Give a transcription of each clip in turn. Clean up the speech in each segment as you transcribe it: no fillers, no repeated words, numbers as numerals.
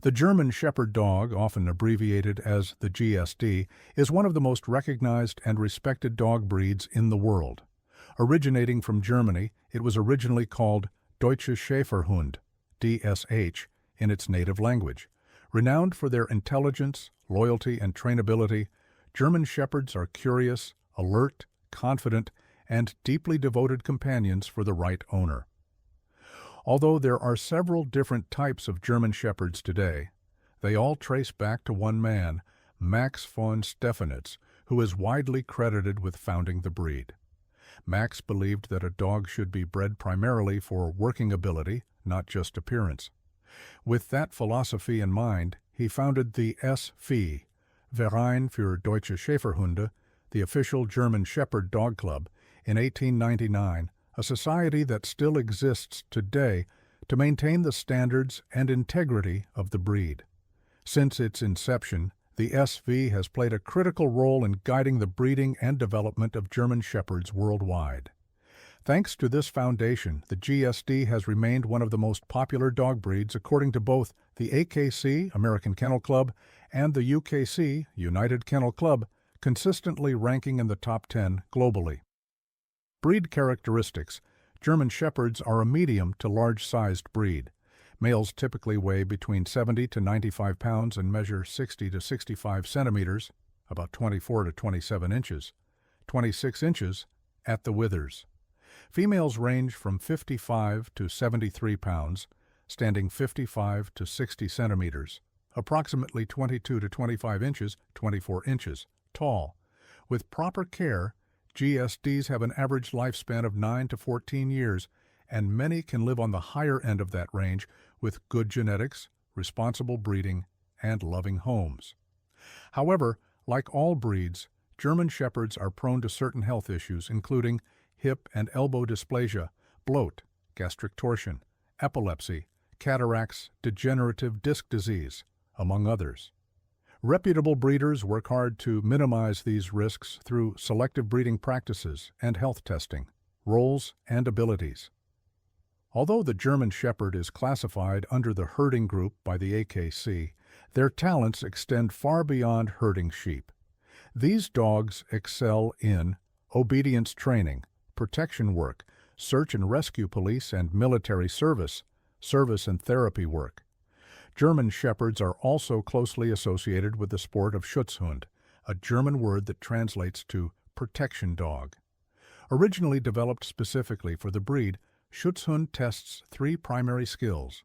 The German Shepherd dog, often abbreviated as the GSD, is one of the most recognized and respected dog breeds in the world. Originating from Germany, it was originally called Deutsche Schäferhund, DSH, in its native language. Renowned for their intelligence, loyalty, and trainability, German Shepherds are curious, alert, confident, and deeply devoted companions for the right owner. Although there are several different types of German Shepherds today, they all trace back to one man, Max Von Stephanitz, who is widely credited with founding the breed. Max believed that a dog should be bred primarily for working ability, not just appearance. With that philosophy in mind, he founded the SV Verein für Deutsche Schäferhunde, the official German Shepherd Dog Club, in 1899, a society that still exists today to maintain the standards and integrity of the breed. Since its inception, the SV has played a critical role in guiding the breeding and development of German Shepherds worldwide. Thanks to this foundation, the GSD has remained one of the most popular dog breeds according to both the AKC, American Kennel Club, and the UKC, United Kennel Club, consistently ranking in the top 10 globally. Breed characteristics. German Shepherds are a medium to large-sized breed. Males typically weigh between 70 to 95 pounds and measure 60 to 65 centimeters, about 24 to 27 inches, 26 inches at the withers. Females range from 55 to 73 pounds, standing 55 to 60 centimeters, approximately 22 to 25 inches, 24 inches, tall. With proper care, GSDs have an average lifespan of 9 to 14 years, and many can live on the higher end of that range with good genetics, responsible breeding, and loving homes. However, like all breeds, German Shepherds are prone to certain health issues, including hip and elbow dysplasia, bloat, gastric torsion, epilepsy, cataracts, degenerative disc disease, among others. Reputable breeders work hard to minimize these risks through selective breeding practices and health testing, roles, and abilities. Although the German Shepherd is classified under the herding group by the AKC, their talents extend far beyond herding sheep. These dogs excel in obedience training, protection work, search and rescue police and military service, service and therapy work. German Shepherds are also closely associated with the sport of Schutzhund, a German word that translates to protection dog. Originally developed specifically for the breed, Schutzhund tests 3 primary skills: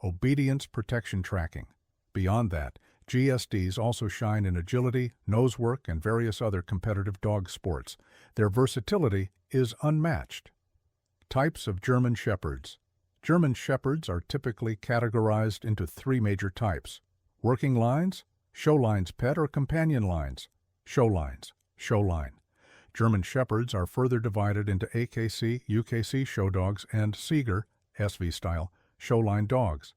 obedience, protection, tracking. Beyond that, GSDs also shine in agility, nose work, and various other competitive dog sports. Their versatility is unmatched. Types of German Shepherds. German Shepherds are typically categorized into 3 major types: working lines, show lines pet or companion lines, show lines, show line. German Shepherds are further divided into AKC, UKC show dogs, and Seeger, SV style, show line dogs.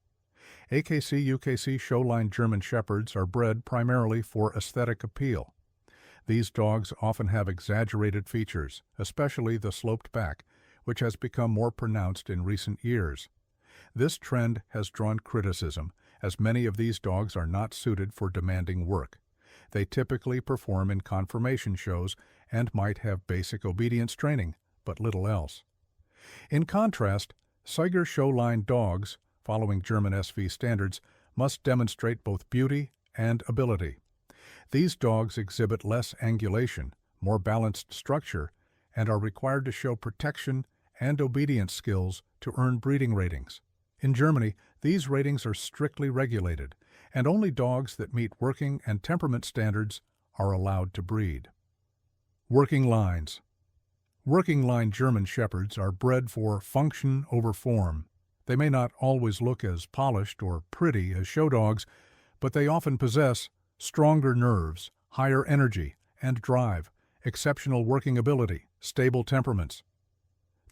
AKC, UKC show line German Shepherds are bred primarily for aesthetic appeal. These dogs often have exaggerated features, especially the sloped back, which has become more pronounced in recent years. This trend has drawn criticism, as many of these dogs are not suited for demanding work. They typically perform in conformation shows and might have basic obedience training, but little else. In contrast, Seeger show line dogs, following German SV standards, must demonstrate both beauty and ability. These dogs exhibit less angulation, more balanced structure, and are required to show protection and obedience skills to earn breeding ratings. In Germany, these ratings are strictly regulated, and only dogs that meet working and temperament standards are allowed to breed. Working lines. Working line German Shepherds are bred for function over form. They may not always look as polished or pretty as show dogs, but they often possess stronger nerves, higher energy and drive, exceptional working ability, stable temperaments.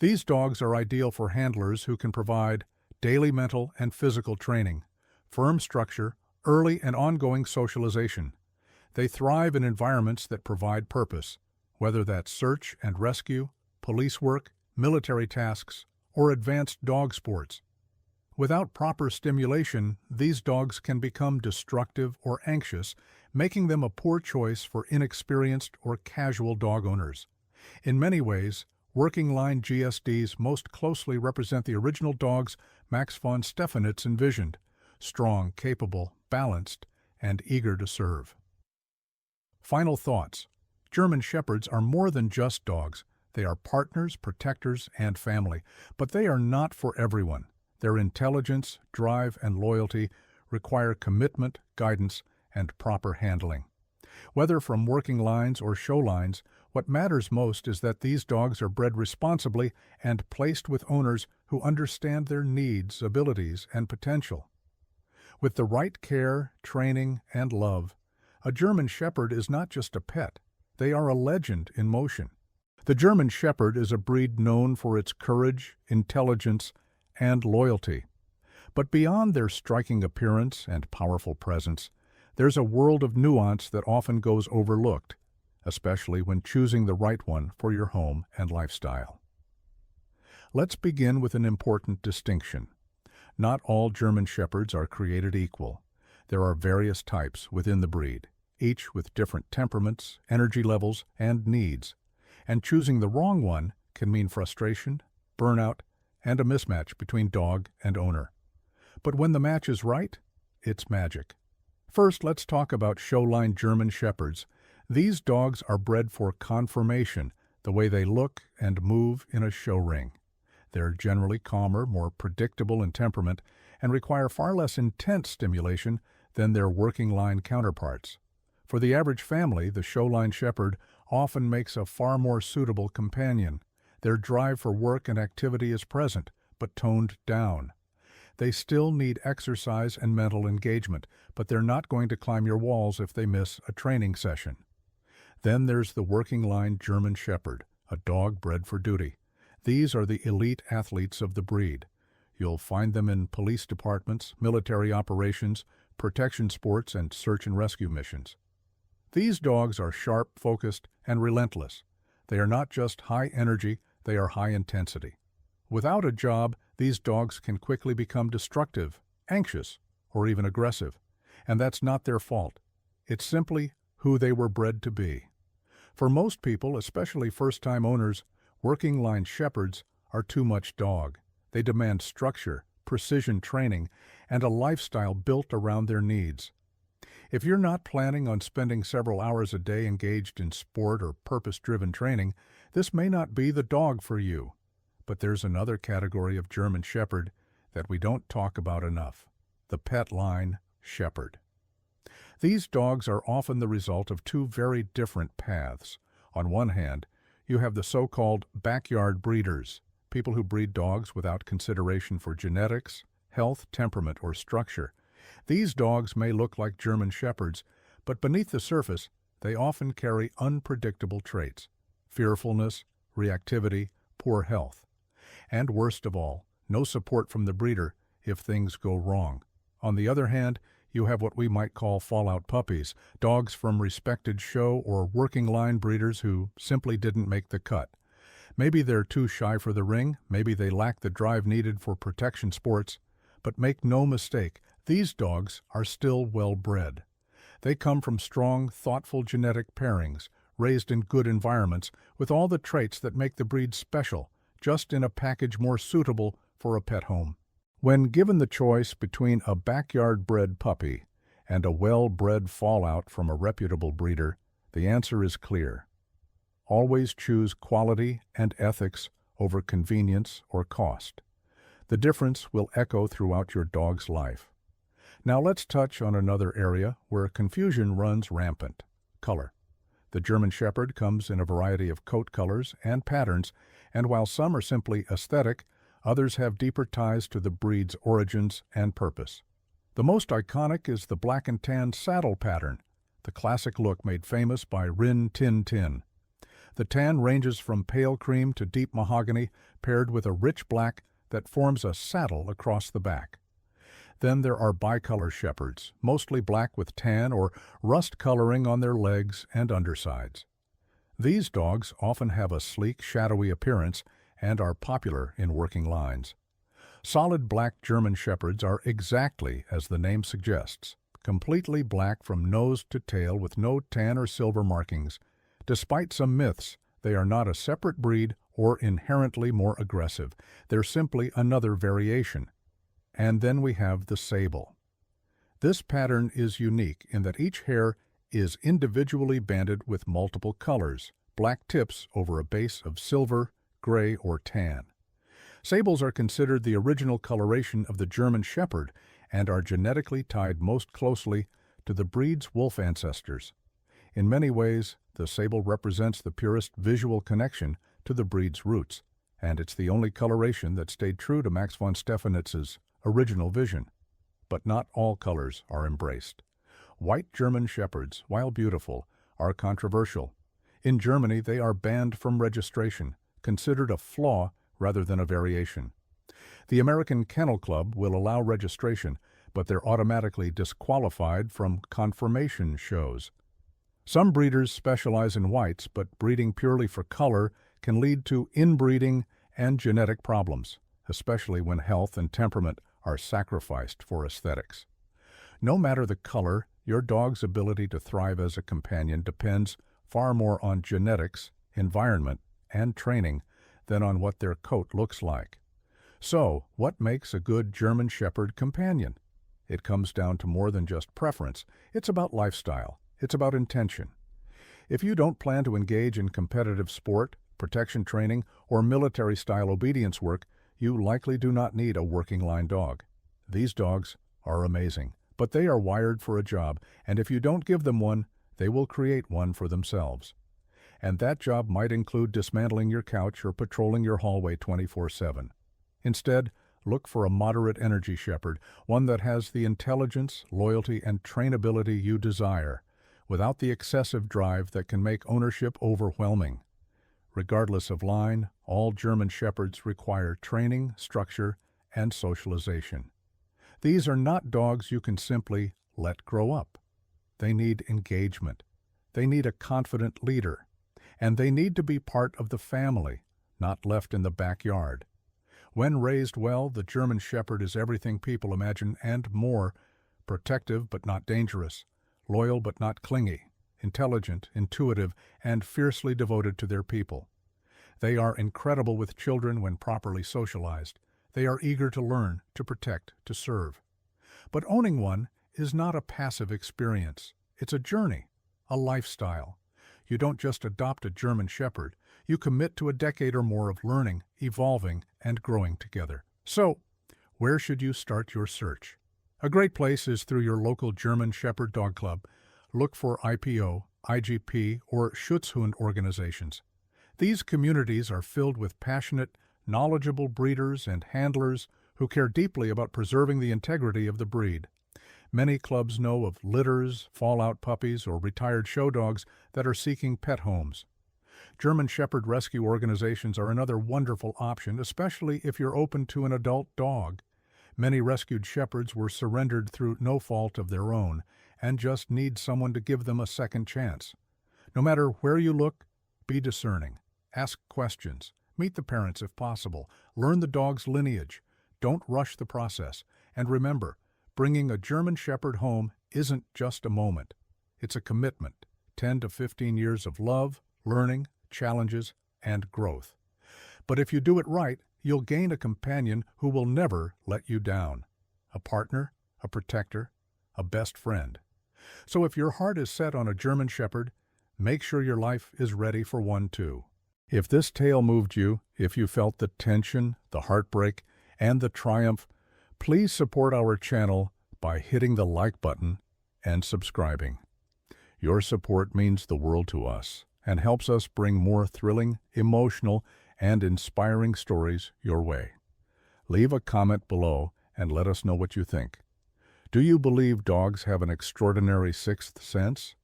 These dogs are ideal for handlers who can provide daily mental and physical training, firm structure, early and ongoing socialization. They thrive in environments that provide purpose, whether that's search and rescue, police work, military tasks, or advanced dog sports. Without proper stimulation, these dogs can become destructive or anxious, making them a poor choice for inexperienced or casual dog owners. In many ways, working line GSDs most closely represent the original dogs Max Von Stephanitz envisioned: strong, capable, balanced, and eager to serve. Final thoughts. German Shepherds are more than just dogs. They are partners, protectors, and family. But they are not for everyone. Their intelligence, drive, and loyalty require commitment, guidance, and proper handling. Whether from working lines or show lines, what matters most is that these dogs are bred responsibly and placed with owners who understand their needs, abilities, and potential. With the right care, training, and love, a German Shepherd is not just a pet. They are a legend in motion. The German Shepherd is a breed known for its courage, intelligence, and loyalty. But beyond their striking appearance and powerful presence, there's a world of nuance that often goes overlooked, especially when choosing the right one for your home and lifestyle. Let's begin with an important distinction. Not all German Shepherds are created equal. There are various types within the breed, each with different temperaments, energy levels, and needs. And choosing the wrong one can mean frustration, burnout, and a mismatch between dog and owner. But when the match is right, it's magic. First, let's talk about showline German Shepherds. These dogs are bred for conformation, the way they look and move in a show ring. They're generally calmer, more predictable in temperament, and require far less intense stimulation than their working line counterparts. For the average family, the showline Shepherd often makes a far more suitable companion. Their drive for work and activity is present, but toned down. They still need exercise and mental engagement, but they're not going to climb your walls if they miss a training session. Then there's the working line German Shepherd, a dog bred for duty. These are the elite athletes of the breed. You'll find them in police departments, military operations, protection sports, and search and rescue missions. These dogs are sharp, focused, and relentless. They are not just high energy, they are high intensity. Without a job, these dogs can quickly become destructive, anxious, or even aggressive. And that's not their fault. It's simply who they were bred to be. For most people, especially first-time owners, working line Shepherds are too much dog. They demand structure, precision training, and a lifestyle built around their needs. If you're not planning on spending several hours a day engaged in sport or purpose-driven training, this may not be the dog for you. But there's another category of German Shepherd that we don't talk about enough: the pet line Shepherd. These dogs are often the result of two very different paths. On one hand, you have the so-called backyard breeders, people who breed dogs without consideration for genetics, health, temperament, or structure. These dogs may look like German Shepherds, but beneath the surface, they often carry unpredictable traits: fearfulness, reactivity, poor health. And worst of all, no support from the breeder if things go wrong. On the other hand, you have what we might call fallout puppies, dogs from respected show or working line breeders who simply didn't make the cut. Maybe they're too shy for the ring, maybe they lack the drive needed for protection sports, but make no mistake, these dogs are still well bred. They come from strong, thoughtful genetic pairings, raised in good environments, with all the traits that make the breed special, just in a package more suitable for a pet home. When given the choice between a backyard-bred puppy and a well-bred fallout from a reputable breeder, the answer is clear. Always choose quality and ethics over convenience or cost. The difference will echo throughout your dog's life. Now let's touch on another area where confusion runs rampant: color. The German Shepherd comes in a variety of coat colors and patterns, and while some are simply aesthetic, others have deeper ties to the breed's origins and purpose. The most iconic is the black and tan saddle pattern, the classic look made famous by Rin Tin Tin. The tan ranges from pale cream to deep mahogany, paired with a rich black that forms a saddle across the back. Then there are bicolor Shepherds, mostly black with tan or rust coloring on their legs and undersides. These dogs often have a sleek, shadowy appearance and are popular in working lines. Solid black German Shepherds are exactly as the name suggests, completely black from nose to tail with no tan or silver markings. Despite some myths, they are not a separate breed or inherently more aggressive. They're simply another variation. And then we have the sable. This pattern is unique in that each hair is individually banded with multiple colors, black tips over a base of silver, gray, or tan. Sables are considered the original coloration of the German Shepherd and are genetically tied most closely to the breed's wolf ancestors. In many ways, the sable represents the purest visual connection to the breed's roots, and it's the only coloration that stayed true to Max Von Stephanitz's original vision. But not all colors are embraced. White German Shepherds, while beautiful, are controversial. In Germany, they are banned from registration, considered a flaw rather than a variation. The American Kennel Club will allow registration, but they're automatically disqualified from conformation shows. Some breeders specialize in whites, but breeding purely for color can lead to inbreeding and genetic problems, especially when health and temperament are sacrificed for aesthetics. No matter the color, your dog's ability to thrive as a companion depends far more on genetics, environment, and training than on what their coat looks like. So, what makes a good German Shepherd companion? It comes down to more than just preference. It's about lifestyle. It's about intention. If you don't plan to engage in competitive sport, protection training, or military-style obedience work, you likely do not need a working-line dog. These dogs are amazing, but they are wired for a job, and if you don't give them one, they will create one for themselves. And that job might include dismantling your couch or patrolling your hallway 24/7. Instead, look for a moderate energy shepherd, one that has the intelligence, loyalty, and trainability you desire, without the excessive drive that can make ownership overwhelming. Regardless of line, all German Shepherds require training, structure, and socialization. These are not dogs you can simply let grow up. They need engagement. They need a confident leader. And they need to be part of the family, not left in the backyard. When raised well, the German Shepherd is everything people imagine and more: protective but not dangerous, loyal but not clingy, intelligent, intuitive, and fiercely devoted to their people. They are incredible with children when properly socialized. They are eager to learn, to protect, to serve. But owning one is not a passive experience. It's a journey, a lifestyle. You don't just adopt a German Shepherd. You commit to a decade or more of learning, evolving, and growing together. So, where should you start your search? A great place is through your local German Shepherd Dog Club. Look for IPO, IGP, or Schutzhund organizations. These communities are filled with passionate, knowledgeable breeders and handlers who care deeply about preserving the integrity of the breed. Many clubs know of litters, fallout puppies, or retired show dogs that are seeking pet homes. German Shepherd rescue organizations are another wonderful option, especially if you're open to an adult dog. Many rescued shepherds were surrendered through no fault of their own and just need someone to give them a second chance. No matter where you look, be discerning. Ask questions. Meet the parents if possible. Learn the dog's lineage. Don't rush the process. And remember, bringing a German Shepherd home isn't just a moment. It's a commitment, 10 to 15 years of love, learning, challenges, and growth. But if you do it right, you'll gain a companion who will never let you down. A partner, a protector, a best friend. So if your heart is set on a German Shepherd, make sure your life is ready for one too. If this tale moved you, if you felt the tension, the heartbreak, and the triumph, please support our channel by hitting the like button and subscribing. Your support means the world to us and helps us bring more thrilling, emotional, and inspiring stories your way. Leave a comment below and let us know what you think. Do you believe dogs have an extraordinary sixth sense?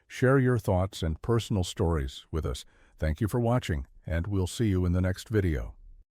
Share your thoughts and personal stories with us. Thank you for watching, and we'll see you in the next video.